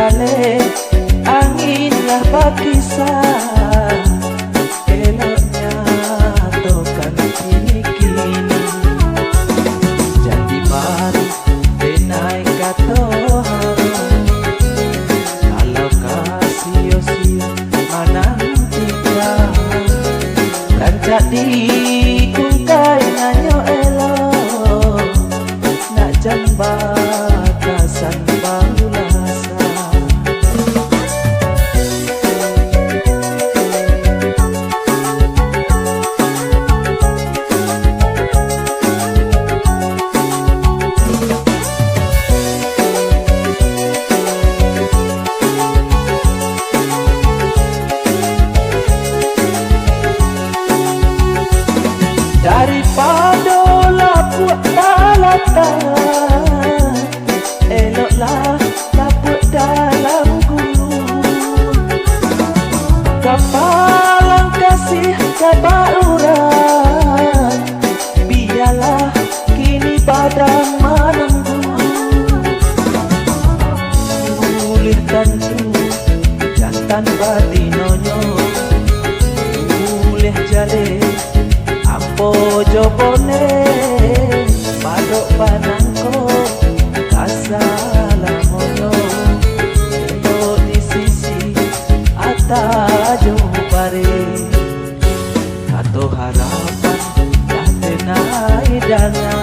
jale anginlah berkisah, eloknya tokan kini-kini jadi baru denai kato harum. Kalau kasih-sio menantikan dan jadi kungkai nanyo elok nak jambatasan baulasa. Daripada lapuk talatan, eloklah lapuk dalam gulung. Kapalang kasih kebauran, biarlah kini badan menunggu. Boleh tentu jantan batinonyo, boleh jale ampo jopone padok panangko kasalamono elo di sisi atajo bare kato harapan dah denai dana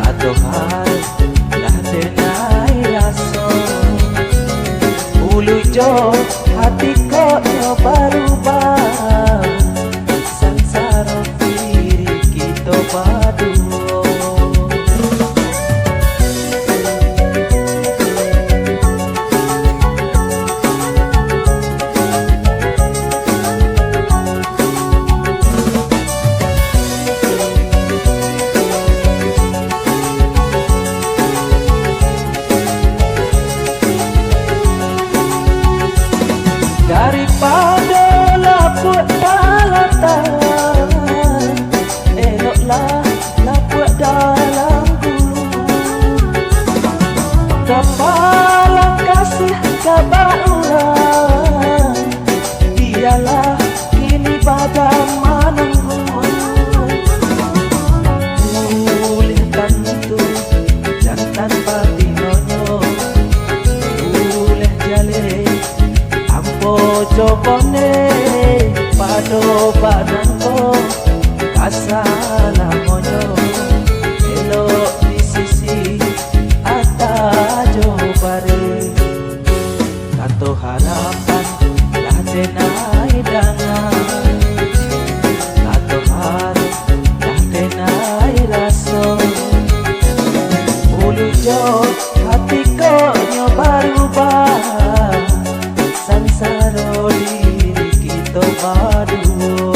kato har dah denai raso ulu jo hati kok yo berubah paduo. Daripada lapuk talatan, eloklah lapuk dalam gulung. Kapalang kasih kebauran, biarlah kini badan menunggu. Boleh tentu jantan batinonyo, boleh jale ampo jopone pado badanko kasalamonyo elok di sisi atajo bare kato harapan dah denai dangan kato harap dah denai raso ulu jo hati konyo berubah sansaro diri kita berdua.